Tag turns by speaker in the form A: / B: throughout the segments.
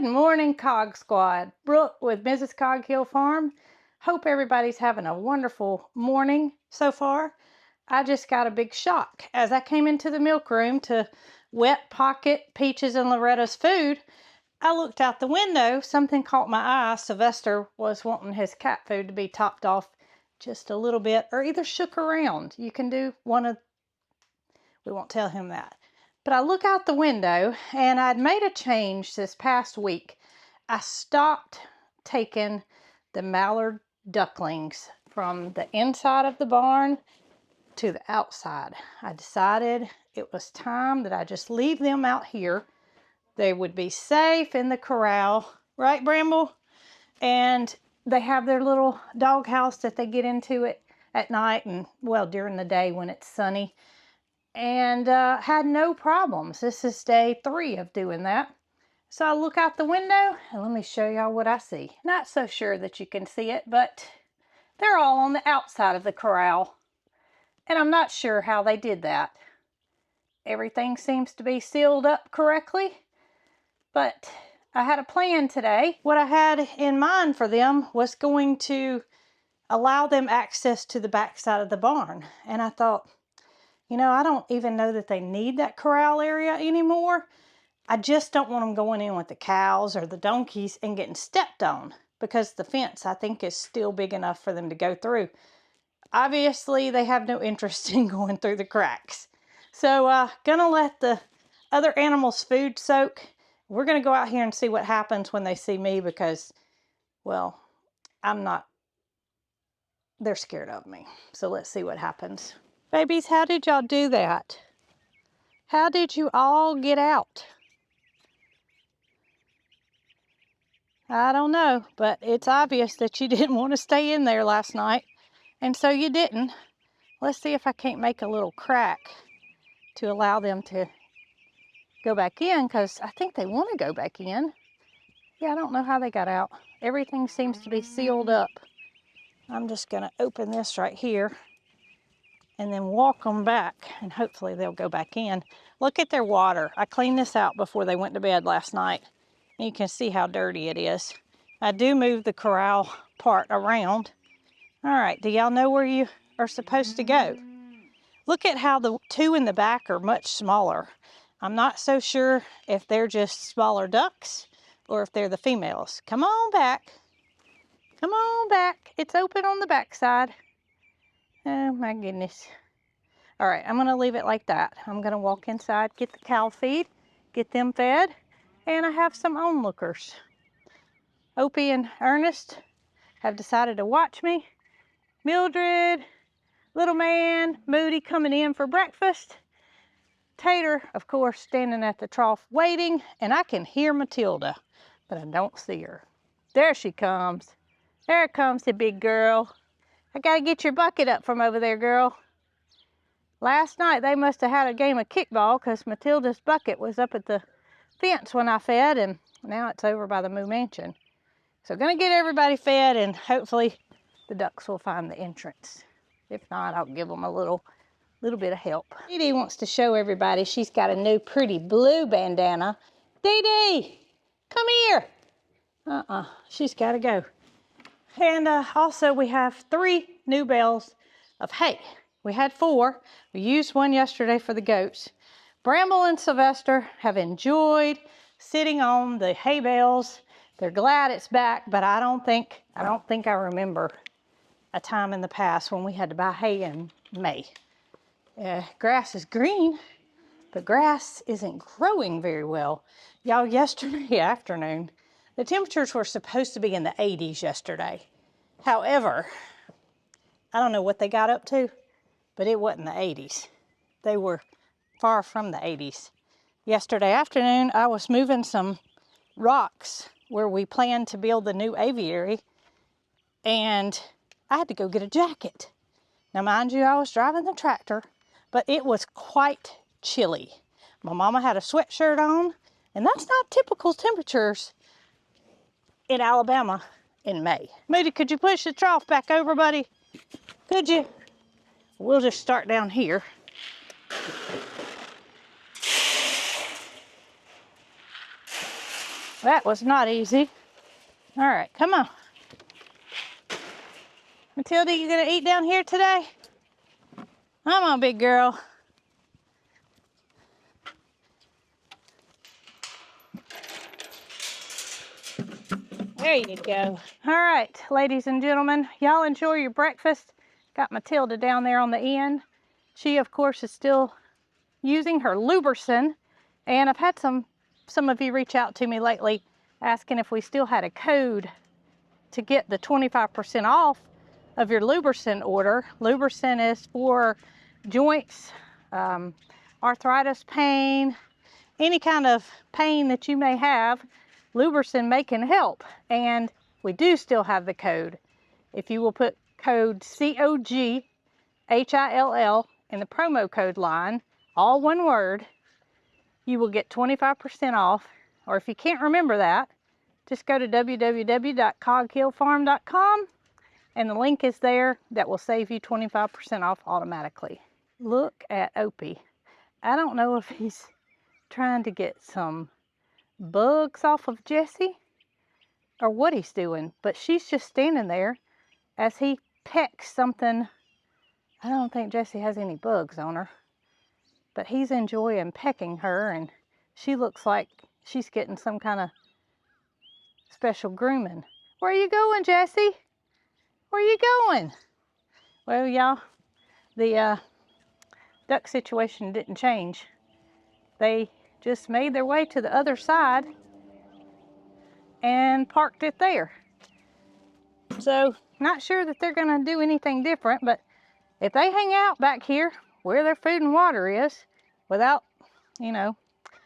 A: Good morning, Cog Squad. Brooke with Mrs. Cog Hill Farm. Hope everybody's having a wonderful morning so far. I just got a big shock. As I came into the milk room to wet pocket Peaches and Loretta's food, I looked out the window. Something caught my eye. Sylvester was wanting his cat food to be topped off just a little bit or either shook around. You can do one of, we won't tell him that. But I look out the window and I'd made a change this past week. I stopped taking the mallard ducklings from the inside of the barn to the outside. I decided it was time that I just leave them out here. They would be safe in the corral, right, Bramble? And they have their little dog house that they get into it at night and, well, during the day when it's sunny. And had no problems. This is day 3 of doing that. So I look out the window and let me show y'all what I see. Not so sure that you can see it, but they're all on the outside of the corral. And I'm not sure how they did that. Everything seems to be sealed up correctly, but I had a plan today. What I had in mind for them was going to allow them access to the back side of the barn. And I thought, you know, I don't even know that they need that corral area anymore. I just don't want them going in with the cows or the donkeys and getting stepped on because the fence, I think, is still big enough for them to go through. Obviously, they have no interest in going through the cracks. So, gonna let the other animals' food soak. We're gonna go out here and see what happens when they see me because, well, they're scared of me. So let's see what happens. Babies, how did y'all do that? How did you all get out? I don't know, but it's obvious that you didn't want to stay in there last night, and so you didn't. Let's see if I can't make a little crack to allow them to go back in, because I think they want to go back in. Yeah, I don't know how they got out. Everything seems to be sealed up. I'm just going to open this right here and then walk them back, and hopefully they'll go back in. Look at their water. I cleaned this out before they went to bed last night. And you can see how dirty it is. I do move the corral part around. All right, do y'all know where you are supposed to go? Look at how the 2 in the back are much smaller. I'm not so sure if they're just smaller ducks or if they're the females. Come on back. Come on back. It's open on the back side. Oh my goodness. All right, I'm gonna leave it like that. I'm gonna walk inside, get the cow feed, get them fed, and I have some onlookers. Opie and Ernest have decided to watch me. Mildred, little man, Moody coming in for breakfast. Tater, of course, standing at the trough waiting, and I can hear Matilda, but I don't see her. There she comes. There comes the big girl. I gotta get your bucket up from over there, girl. Last night they must have had a game of kickball because Matilda's bucket was up at the fence when I fed, and now it's over by the Moo Mansion. So gonna get everybody fed, and hopefully the ducks will find the entrance. If not, I'll give them a little bit of help. Dee Dee wants to show everybody she's got a new pretty blue bandana. Dee Dee, come here. She's gotta go. And also we have 3 new bales of hay. We had 4. We used one yesterday for the goats. Bramble and Sylvester have enjoyed sitting on the hay bales. They're glad it's back, but I don't think I remember a time in the past when we had to buy hay in May. Grass is green, but grass isn't growing very well. Y'all, yesterday afternoon, the temperatures were supposed to be in the 80s yesterday. However, I don't know what they got up to, but it wasn't the 80s. They were far from the 80s. Yesterday afternoon, I was moving some rocks where we planned to build the new aviary, and I had to go get a jacket. Now, mind you, I was driving the tractor, but it was quite chilly. My mama had a sweatshirt on, and that's not typical temperatures in Alabama in May. Moody, could you push the trough back over, buddy? Could you? We'll just start down here. That was not easy. All right, come on. Matilda, you gonna eat down here today? Come on, big girl. There you go. All right, ladies and gentlemen, y'all enjoy your breakfast. Got Matilda down there on the end. She, of course, is still using her Luberson, and I've had some of you reach out to me lately asking if we still had a code to get the 25% off of your Luberson order. Luberson is for joints, arthritis pain, any kind of pain that you may have. Luberson can help, and we do still have the code. If you will put code COGHILL in the promo code line, all one word, you will get 25% off. Or if you can't remember that, just go to www.coghillfarm.com and the link is there that will save you 25% off automatically. Look at Opie. I don't know if he's trying to get some bugs off of Jessie or what he's doing, but she's just standing there as he pecks something. I don't think Jessie has any bugs on her, but he's enjoying pecking her, and she looks like she's getting some kind of special grooming. Where are you going, Jessie? Where are you going? Well, y'all, the duck situation didn't change. They just made their way to the other side and parked it there. So, not sure that they're gonna do anything different, but if they hang out back here where their food and water is, without, you know,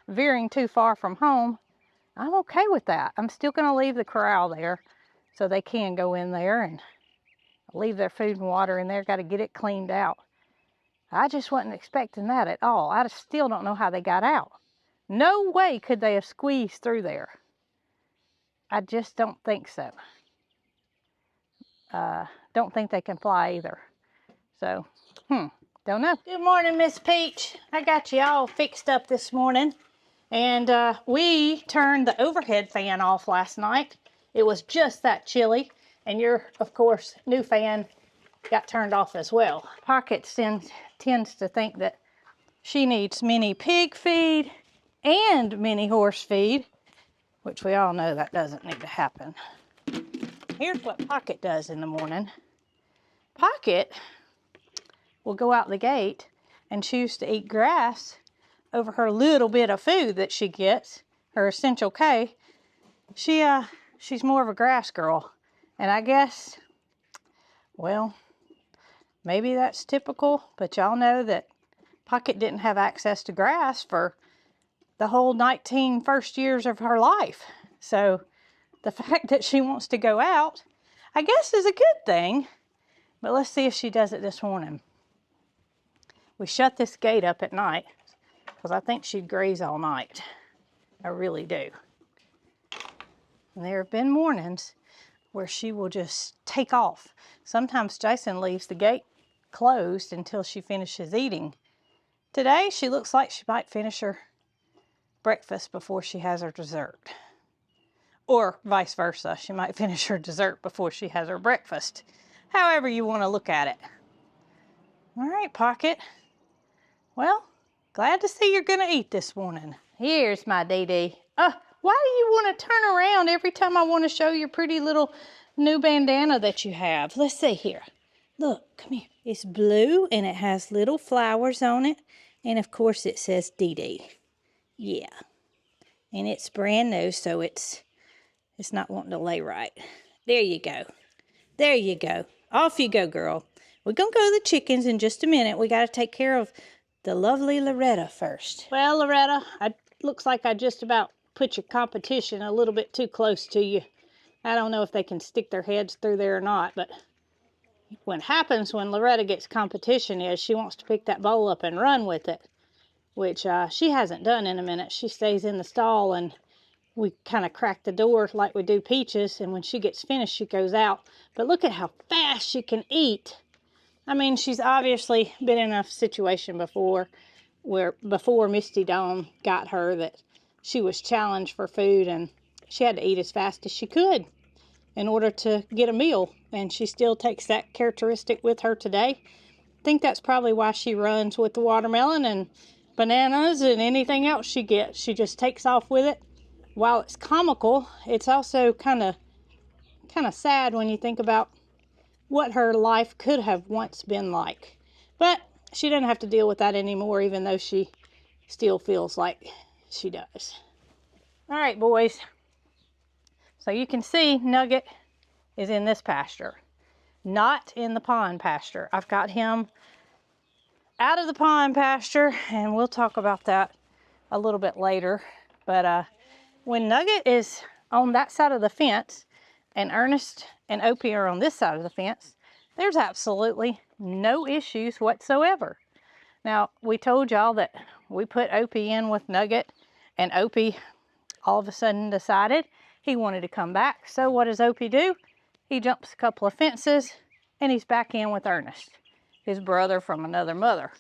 A: veering too far from home, I'm okay with that. I'm still gonna leave the corral there so they can go in there and leave their food and water in there. Got to get it cleaned out. I just wasn't expecting that at all. I still don't know how they got out. No way could they have squeezed through there. I just don't think so. Don't think they can fly either. So, don't know. Good morning, Miss Peach. I got you all fixed up this morning. And we turned the overhead fan off last night. It was just that chilly. And your, of course, new fan got turned off as well. Pocket tends to think that she needs mini pig feed and mini horse feed, which we all know that doesn't need to happen. Here's what Pocket does in the morning. Pocket will go out the gate and choose to eat grass over her little bit of food that she gets, her Essential K. She's more of a grass girl. And I guess, well, maybe that's typical, but y'all know that Pocket didn't have access to grass for the whole 19 first years of her life. So the fact that she wants to go out, I guess, is a good thing. But let's see if she does it this morning. We shut this gate up at night because I think she'd graze all night. I really do. And there have been mornings where she will just take off. Sometimes Jason leaves the gate closed until she finishes eating. Today, she looks like she might finish her breakfast before she has her dessert. Or vice versa, she might finish her dessert before she has her breakfast. However you want to look at it. All right, Pocket. Well, glad to see you're going to eat this morning. Here's my Dee. Why do you want to turn around every time I want to show your pretty little new bandana that you have? Let's see here. Look, come here. It's blue and it has little flowers on it. And of course it says Dee. Yeah. And it's brand new, so it's not wanting to lay right. There you go. There you go. Off you go, girl. We're going to go to the chickens in just a minute. We got to take care of the lovely Loretta first. Well, Loretta, looks like I just about put your competition a little bit too close to you. I don't know if they can stick their heads through there or not, but what happens when Loretta gets competition is she wants to pick that bowl up and run with it, which she hasn't done in a minute. She stays in the stall and we kind of crack the door like we do Peaches, and when she gets finished, she goes out. But look at how fast she can eat. I mean, she's obviously been in a situation before where before Misty Dawn got her that she was challenged for food, and she had to eat as fast as she could in order to get a meal. And she still takes that characteristic with her today. I think that's probably why she runs with the watermelon and bananas and anything else she gets. She just takes off with it. While it's comical, it's also kind of sad when you think about what her life could have once been like. But she doesn't have to deal with that anymore, even though she still feels like she does. All right, boys. So you can see Nugget is in this pasture, not in the pond pasture. I've got him out of the pond pasture, and we'll talk about that a little bit later. But when Nugget is on that side of the fence and Ernest and Opie are on this side of the fence, there's absolutely no issues whatsoever. Now, we told y'all that we put Opie in with Nugget, and Opie all of a sudden decided he wanted to come back. So what does Opie do? He jumps a couple of fences and he's back in with Ernest, his brother from another mother.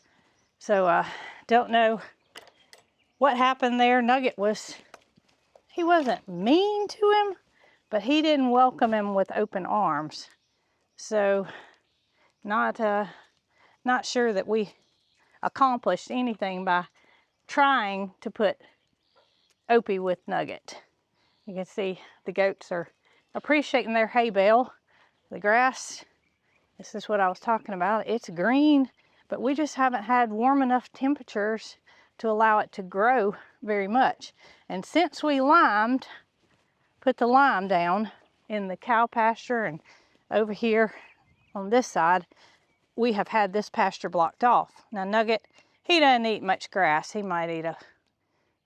A: So don't know what happened there. Nugget he wasn't mean to him, but he didn't welcome him with open arms. So not sure that we accomplished anything by trying to put Opie with Nugget. You can see the goats are appreciating their hay bale. The grass, this is what I was talking about. It's green, but we just haven't had warm enough temperatures to allow it to grow very much. And since we put the lime down in the cow pasture and over here on this side, we have had this pasture blocked off. Now Nugget, he doesn't eat much grass. He might eat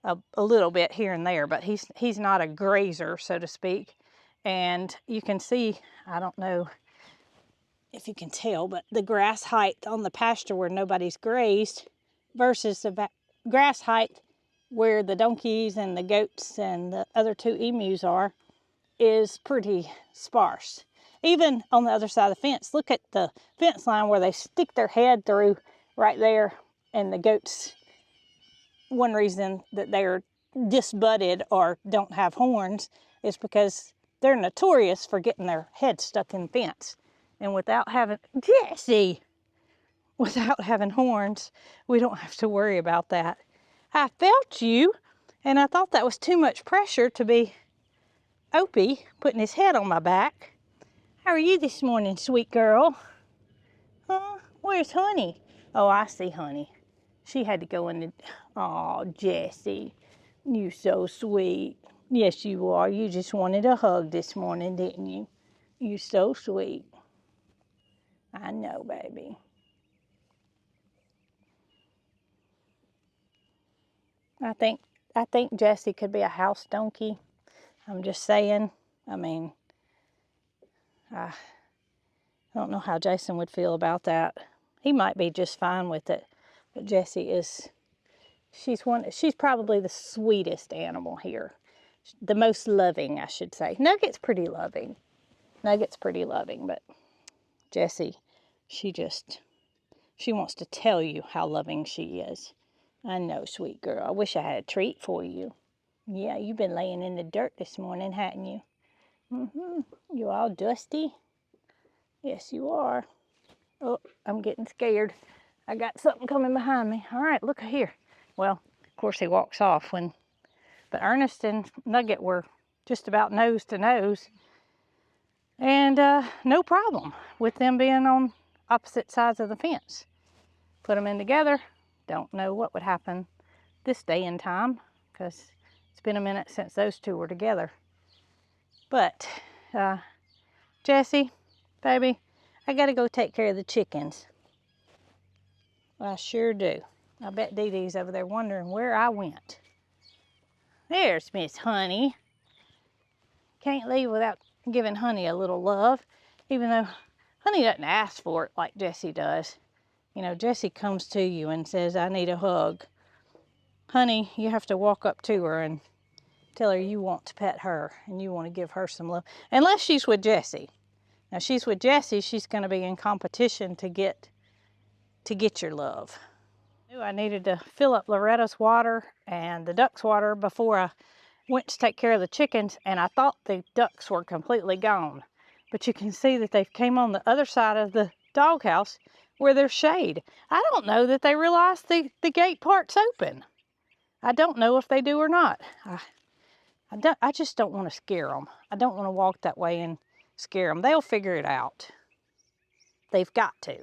A: a little bit here and there, but he's not a grazer, so to speak. And you can see, I don't know if you can tell, but the grass height on the pasture where nobody's grazed versus the grass height where the donkeys and the goats and the other two emus are is pretty sparse. Even on the other side of the fence, look at the fence line where they stick their head through right there, and the goats, one reason that they're disbutted or don't have horns is because they're notorious for getting their head stuck in the fence. And without having, Jesse, without having horns, we don't have to worry about that. I felt you, and I thought that was too much pressure to be Opie putting his head on my back. How are you this morning, sweet girl? Huh? Where's Honey? Oh, I see Honey. She had to go in the... Oh, Jessie, you so sweet. Yes, you are. You just wanted a hug this morning, didn't you? You so sweet. I know, baby. I think Jessie could be a house donkey. I'm just saying. I mean, I don't know how Jason would feel about that. He might be just fine with it. But Jessie is, she's probably the sweetest animal here. The most loving, I should say. Nugget's pretty loving. But Jessie, she wants to tell you how loving she is. I know, sweet girl. I wish I had a treat for you. Yeah, you've been laying in the dirt this morning, hadn't you? You all dusty? Yes, you are. Oh, I'm getting scared. I got something coming behind me. All right, look here. Well, of course he walks off but Ernest and Nugget were just about nose to nose. And no problem with them being on opposite sides of the fence. Put them in together. Don't know what would happen this day and time, because it's been a minute since those two were together. But Jessie, baby, I gotta go take care of the chickens. I sure do. I bet Dee Dee's over there wondering where I went. There's Miss Honey. Can't leave without giving Honey a little love, even though Honey doesn't ask for it like Jessie does. You know, Jessie comes to you and says, I need a hug. Honey, you have to walk up to her and tell her you want to pet her and you want to give her some love. Unless she's with Jessie. Now, if she's with Jessie, she's going to be in competition to get your love. I needed to fill up Loretta's water and the ducks' water before I went to take care of the chickens, and I thought the ducks were completely gone. But you can see that they've came on the other side of the doghouse where there's shade. I don't know that they realize the gate part's open. I don't know if they do or not. I just don't want to scare them. I don't want to walk that way and scare them. They'll figure it out. They've got to.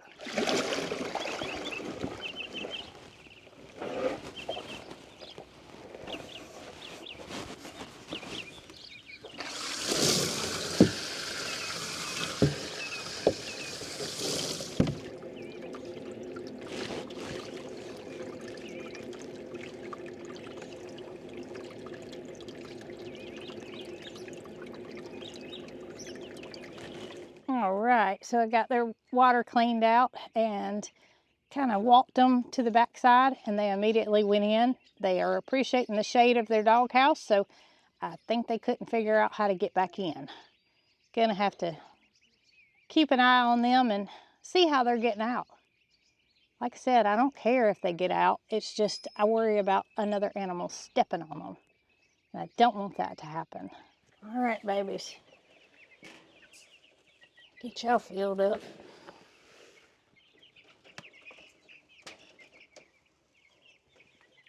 A: All right, so I got their water cleaned out and kind of walked them to the backside, and they immediately went in. They are appreciating the shade of their doghouse, so I think they couldn't figure out how to get back in. Gonna have to keep an eye on them and see how they're getting out. Like I said, I don't care if they get out. It's just I worry about another animal stepping on them. And I don't want that to happen. All right, babies. Get y'all filled up.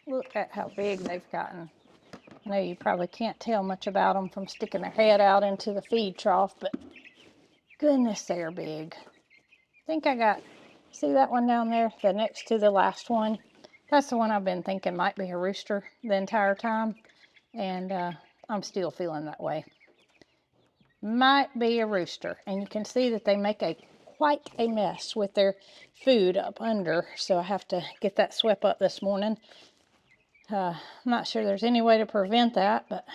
A: Look at how big they've gotten. I know you probably can't tell much about them from sticking their head out into the feed trough, but goodness, they're big. I think I got, see that one down there, the next to the last one? That's the one I've been thinking might be a rooster the entire time, and I'm still feeling that way. Might be a rooster, and you can see that they make quite a mess with their food up under, so I have to get that swept up this morning. I'm not sure there's any way to prevent that, but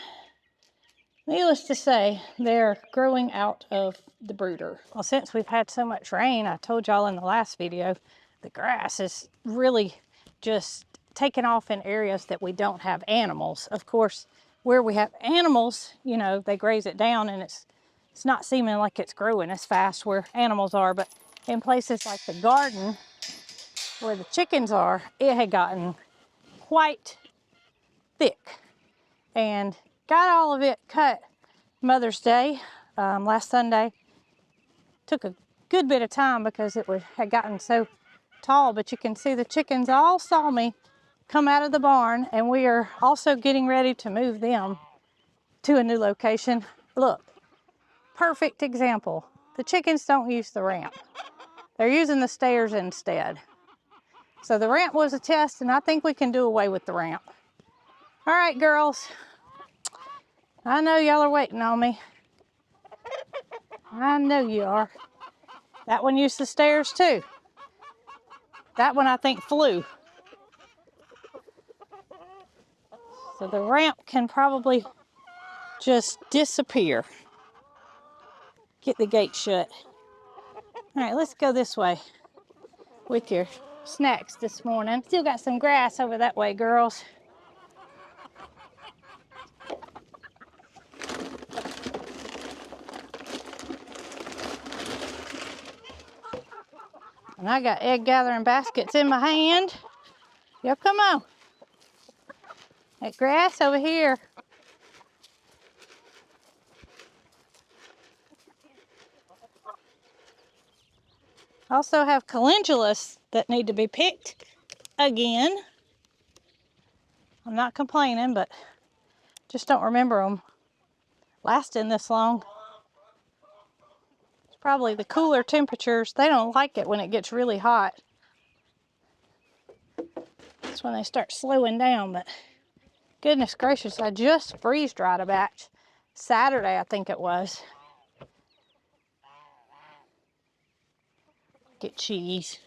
A: needless to say, they're growing out of the brooder. Well, since we've had so much rain, I told y'all in the last video, the grass is really just taken off in areas that we don't have animals. Of course, where we have animals, you know, they graze it down and it's not seeming like it's growing as fast where animals are, but in places like the garden where the chickens are, it had gotten quite thick, and got all of it cut Mother's Day last Sunday. Took a good bit of time because it had gotten so tall, but you can see the chickens all saw me come out of the barn, and we are also getting ready to move them to a new location. Look, perfect example. The chickens don't use the ramp. They're using the stairs instead. So the ramp was a test, and I think we can do away with the ramp. All right, girls. I know y'all are waiting on me. I know you are. That one used the stairs too. That one I think flew. So the ramp can probably just disappear. Get the gate shut. All right, let's go this way with your snacks this morning. Still got some grass over that way, girls. And I got egg gathering baskets in my hand. Y'all come on. That grass over here. Also have calendulas that need to be picked again. I'm not complaining, but just don't remember them lasting this long. It's probably the cooler temperatures. They don't like it when it gets really hot. That's when they start slowing down, but goodness gracious, I just freeze-dried a batch Saturday, I think it was. Get cheese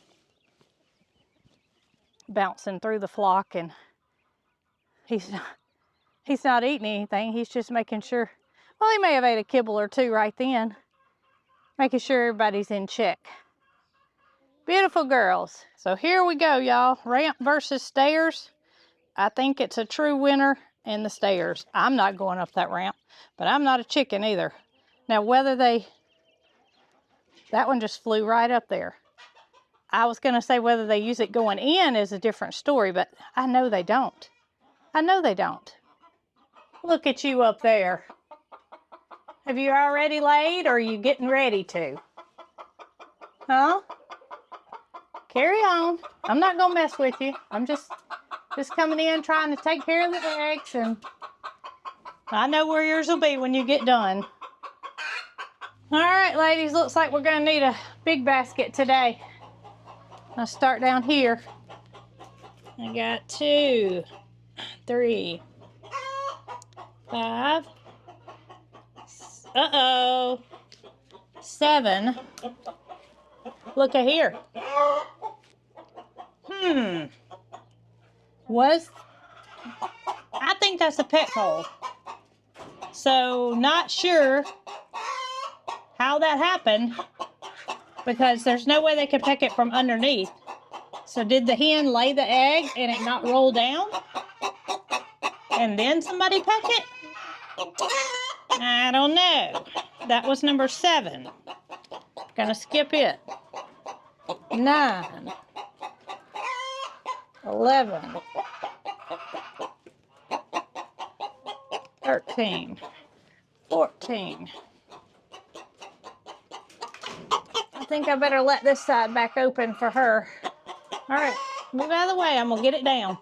A: bouncing through the flock, and he's not eating anything. He's just making sure, well, he may have ate a kibble or two right then, making sure everybody's in check. Beautiful girls. So here we go, y'all. Ramp versus stairs. I think it's a true winner in the stairs. I'm not going up that ramp, but I'm not a chicken either. Now, whether that one just flew right up there. I was going to say whether they use it going in is a different story, but I know they don't. I know they don't. Look at you up there. Have you already laid or are you getting ready to? Huh? Carry on. I'm not gonna mess with you. I'm just coming in trying to take care of the eggs, and I know where yours will be when you get done. All right, ladies, looks like we're gonna need a big basket today. I'll start down here. I got 2, 3, 5, 7. Look at here. I think that's a pet hole. So not sure how that happened because there's no way they could peck it from underneath. So did the hen lay the egg and it not roll down? And then somebody peck it? I don't know. That was number 7. Gonna skip it. 9, 11, 13, 14. I think I better let this side back open for her. All right, move out of the way. I'm gonna get it down.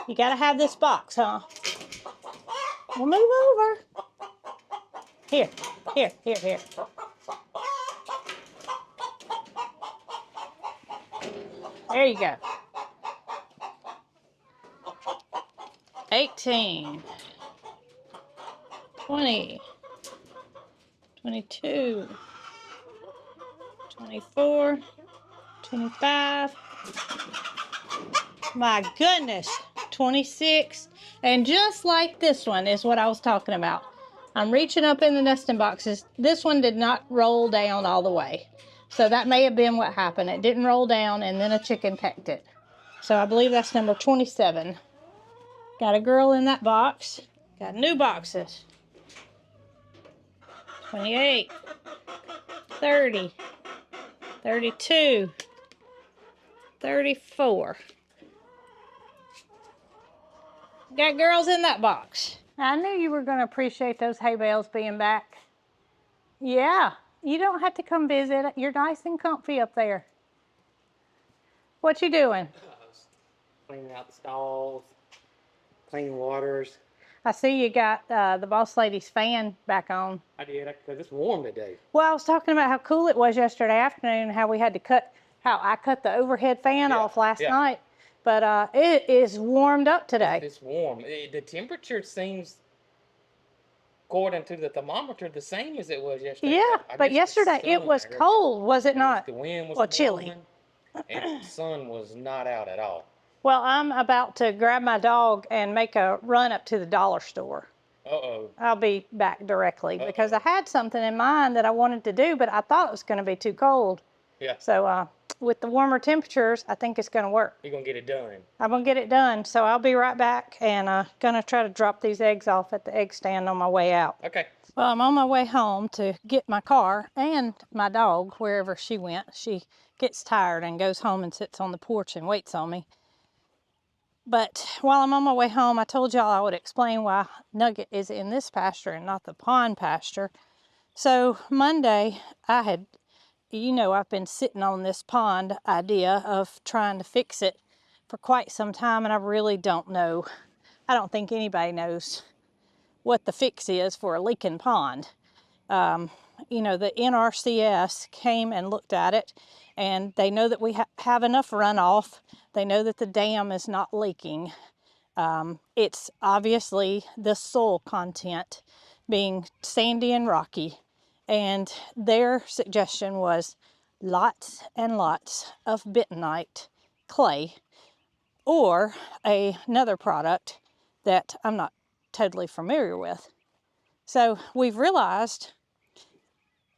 A: You gotta have this box, huh? We'll move over. Here. There you go. 18, 20, 22, 24, 25. My goodness, 26. And just like this one is what I was talking about. I'm reaching up in the nesting boxes. This one did not roll down all the way. So that may have been what happened. It didn't roll down and then a chicken pecked it. So I believe that's number 27. Got a girl in that box. Got new boxes. 28, 30, 32, 34. Got girls in that box. I knew you were going to appreciate those hay bales being back. Yeah, you don't have to come visit. You're nice and comfy up there. What you doing?
B: Cleaning out the stalls, clean waters.
A: I see you got the boss lady's fan back on.
B: I did, because it's warm today.
A: Well, I was talking about how cool it was yesterday afternoon, how we had to how I cut the overhead fan off last night. But it is warmed up today.
B: It's warm. The temperature seems, according to the thermometer, the same as it was yesterday.
A: Yeah, but yesterday it was cold, was it not?
B: The wind was
A: chilly.
B: And the sun was not out at all.
A: Well, I'm about to grab my dog and make a run up to the dollar store.
B: Uh-oh.
A: I'll be back directly because I had something in mind that I wanted to do, but I thought it was going to be too cold.
B: Yeah.
A: So with the warmer temperatures, I think it's going to work.
B: You're going to get it done.
A: I'm going to get it done. So I'll be right back and going to try to drop these eggs off at the egg stand on my way out.
B: Okay.
A: Well, I'm on my way home to get my car and my dog wherever she went. She gets tired and goes home and sits on the porch and waits on me. But while I'm on my way home, I told y'all I would explain why Nugget is in this pasture and not the pond pasture. So Monday, I've been sitting on this pond idea of trying to fix it for quite some time, and I really don't know. I don't think anybody knows what the fix is for a leaking pond. The NRCS came and looked at it, and they know that we have enough runoff. They know that the dam is not leaking. It's obviously the soil content being sandy and rocky, and their suggestion was lots and lots of bentonite clay or another product that I'm not totally familiar with. So we've realized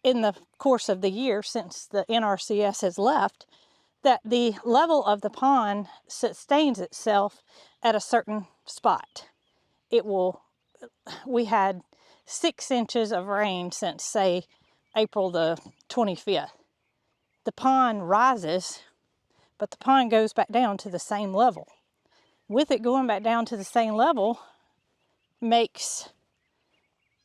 A: in the course of the year since the NRCS has left that the level of the pond sustains itself at a certain spot. We had 6 inches of rain since, say, April the 25th. The pond rises, but the pond goes back down to the same level. With it going back down to the same level, makes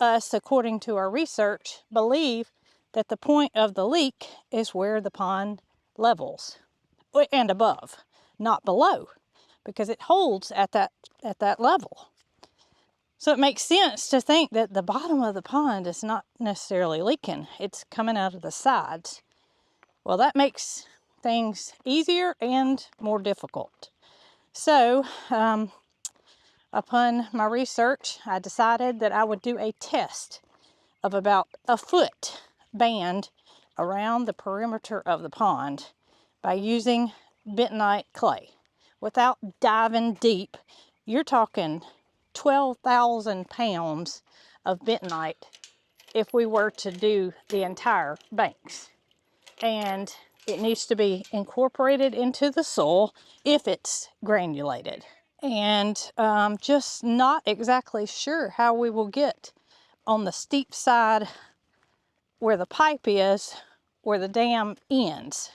A: us, according to our research, believe that the point of the leak is where the pond levels and above, not below, because it holds at that level. So it makes sense to think that the bottom of the pond is not necessarily leaking. It's coming out of the sides. Well, that makes things easier and more difficult. So, upon my research, I decided that I would do a test of about a foot band around the perimeter of the pond by using bentonite clay. Without diving deep, you're talking 12,000 pounds of bentonite if we were to do the entire banks. And it needs to be incorporated into the soil if it's granulated. And just not exactly sure how we will get on the steep side where the pipe is, where the dam ends.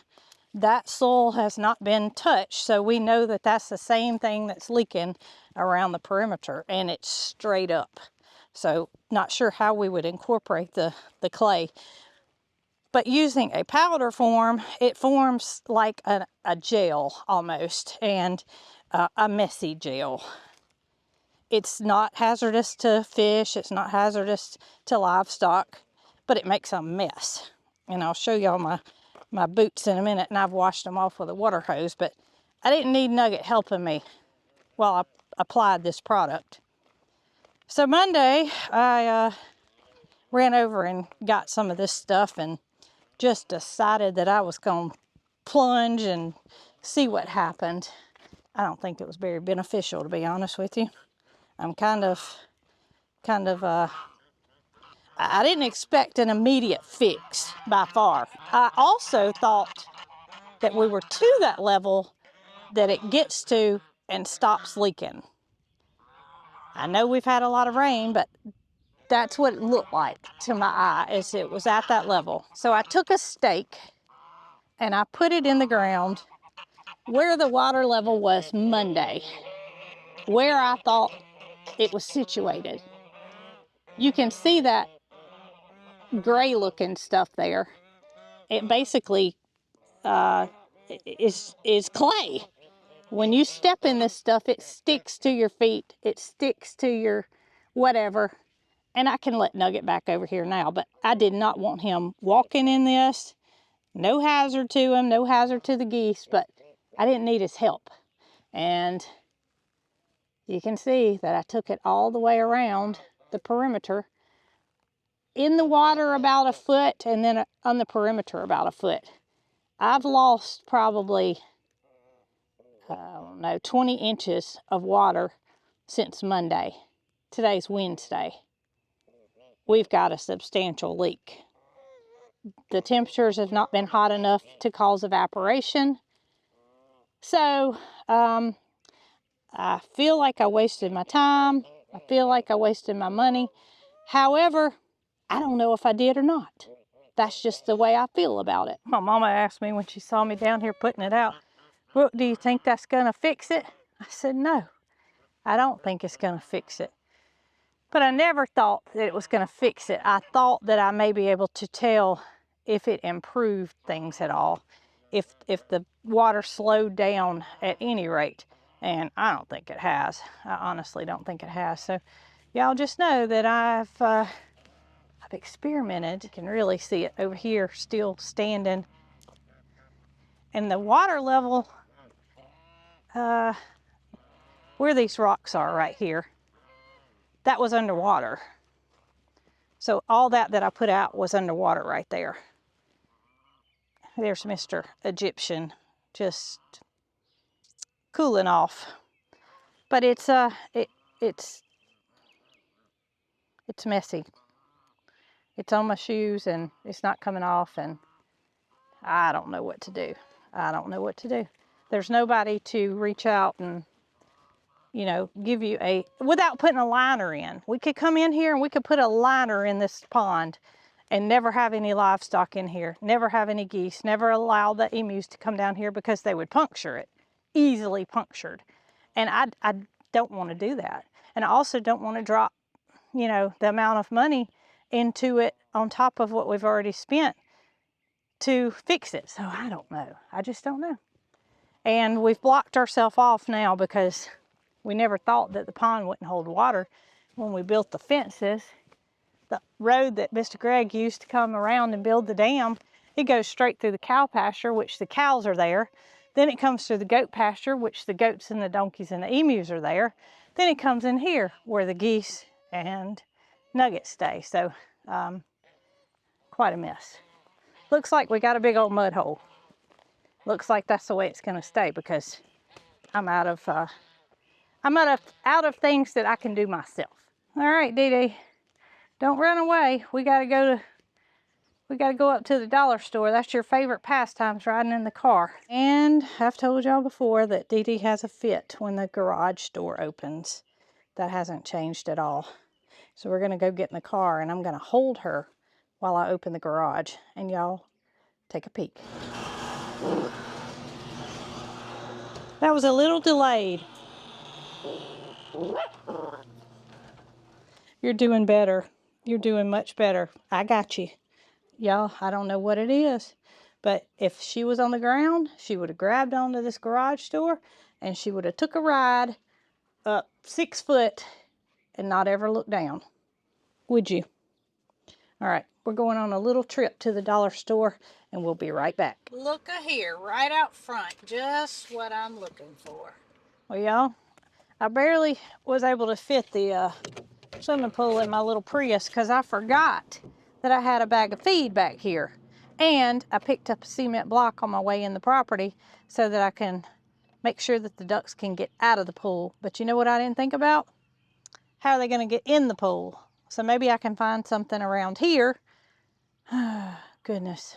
A: That soil has not been touched, so we know that that's the same thing that's leaking around the perimeter, and it's straight up. So not sure how we would incorporate the clay. But using a powder form, it forms like a gel almost, and a messy gel. It's not hazardous to fish, it's not hazardous to livestock, but it makes a mess. And I'll show y'all my boots in a minute, and I've washed them off with a water hose, but I didn't need Nugget helping me while I applied this product. So Monday, I ran over and got some of this stuff and just decided that I was going to plunge and see what happened. I don't think it was very beneficial, to be honest with you. I'm I didn't expect an immediate fix by far. I also thought that we were to that level that it gets to and stops leaking. I know we've had a lot of rain, but that's what it looked like to my eye, is it was at that level. So I took a stake and I put it in the ground where the water level was Monday, where I thought it was situated. You can see that gray looking stuff there. It basically is clay. When you step in this stuff, it sticks to your feet, it sticks to your whatever. And I can let Nugget back over here now, but I did not want him walking in this. No hazard to him, no hazard to the geese, but I didn't need his help. And you can see that I took it all the way around the perimeter, in the water about a foot, and then on the perimeter about a foot. I've lost probably, I don't know, 20 inches of water since Monday. Today's Wednesday. We've got a substantial leak. The temperatures have not been hot enough to cause evaporation. So, I feel like I wasted my time. I feel like I wasted my money. However, I don't know if I did or not. That's just the way I feel about it. My mama asked me when she saw me down here putting it out, "Brooke, do you think that's gonna fix it?" I said, no, I don't think it's gonna fix it. But I never thought that it was gonna fix it. I thought that I may be able to tell if it improved things at all, if the water slowed down at any rate. And I don't think it has. I honestly don't think it has. So y'all just know that I've experimented. You can really see it over here still standing. And the water level, where these rocks are right here, that was underwater. So all that I put out was underwater right there. There's Mr. Egyptian just cooling off. But it's messy. It's on my shoes and it's not coming off, and I don't know what to do. I don't know what to do. There's nobody to reach out and, you know, give you without putting a liner in. We could come in here and we could put a liner in this pond and never have any livestock in here, never have any geese, never allow the emus to come down here because they would puncture it, easily punctured. And I don't want to do that. And I also don't want to drop, you know, the amount of money into it on top of what we've already spent to fix it. So I don't know. I just don't know. And we've blocked ourselves off now because we never thought that the pond wouldn't hold water when we built the fences. The road that Mr. Greg used to come around and build the dam, it goes straight through the cow pasture, which the cows are there. Then it comes through the goat pasture, which the goats and the donkeys and the emus are there. Then it comes in here where the geese and nuggets stay. So quite a mess. Looks like we got a big old mud hole. Looks like that's the way it's going to stay because I'm out of things that I can do myself. All right, Dee Dee, don't run away. We gotta go up to the dollar store. That's your favorite pastimes, riding in the car. And I've told y'all before that Dee Dee has a fit when the garage door opens. That hasn't changed at all. So we're gonna go get in the car and I'm gonna hold her while I open the garage and y'all take a peek. That was a little delayed. You're doing better. You're doing much better. I got you. Y'all, I don't know what it is, but if she was on the ground, she would have grabbed onto this garage door and she would have took a ride up 6 foot and not ever looked down. Would you? All right, we're going on a little trip to the dollar store and we'll be right back. Look here, right out front, just what I'm looking for. Well, y'all, I barely was able to fit the swimming pool in my little Prius because I forgot that I had a bag of feed back here. And I picked up a cement block on my way in the property so that I can make sure that the ducks can get out of the pool. But you know what I didn't think about? How are they going to get in the pool? So maybe I can find something around here. Goodness.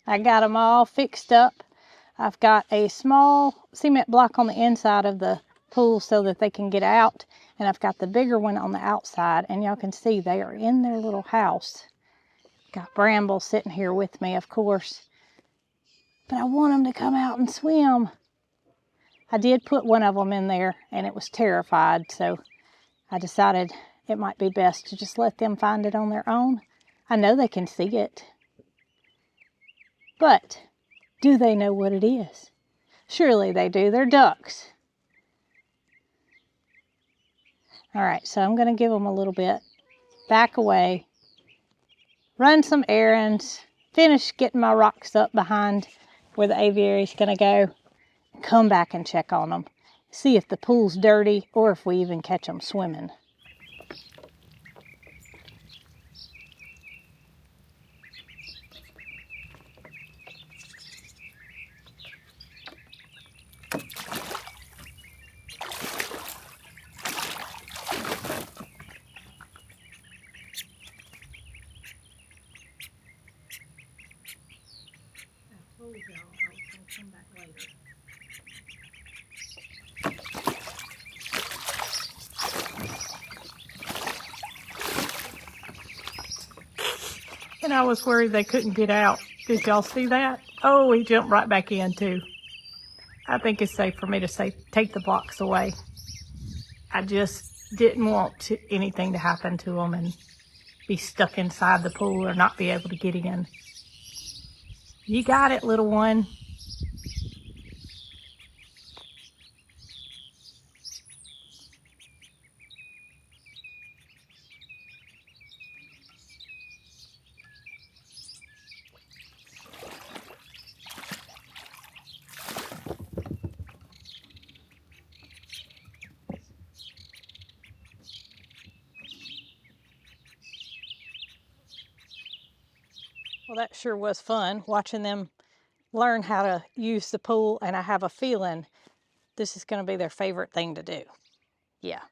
A: I got them all fixed up. I've got a small cement block on the inside of the pool so that they can get out. And I've got the bigger one on the outside. And y'all can see they are in their little house. Got Bramble sitting here with me, of course. But I want them to come out and swim. I did put one of them in there and it was terrified. So I decided it might be best to just let them find it on their own. I know they can see it. But do they know what it is? Surely they do. They're ducks. All right, so I'm going to give them a little bit. Back away. Run some errands. Finish getting my rocks up behind where the aviary is going to go. Come back and check on them. See if the pool's dirty or if we even catch them swimming. And I was worried they couldn't get out. Did y'all see that? Oh, he jumped right back in too. I think it's safe for me to say, take the blocks away. I just didn't want anything to happen to them and be stuck inside the pool or not be able to get in. You got it, little one. Well, that sure was fun, watching them learn how to use the pool, and I have a feeling this is going to be their favorite thing to do. Yeah.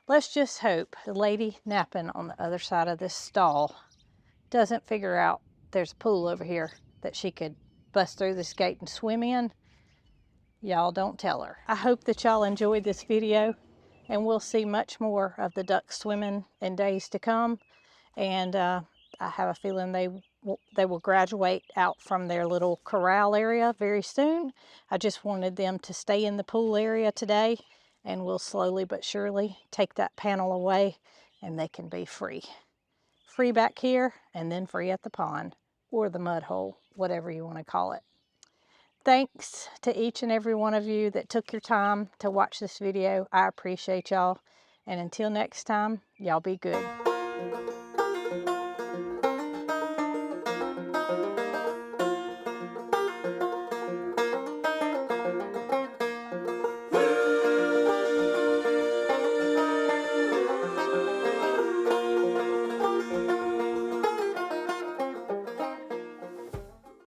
A: Let's just hope the lady napping on the other side of this stall doesn't figure out there's a pool over here that she could bust through this gate and swim in. Y'all don't tell her. I hope that y'all enjoyed this video, and we'll see much more of the ducks swimming in days to come. And I have a feeling they will graduate out from their little corral area very soon. I just wanted them to stay in the pool area today and we'll slowly but surely take that panel away and they can be free. Free back here and then free at the pond or the mud hole, whatever you want to call it. Thanks to each and every one of you that took your time to watch this video. I appreciate y'all. And until next time, y'all be good.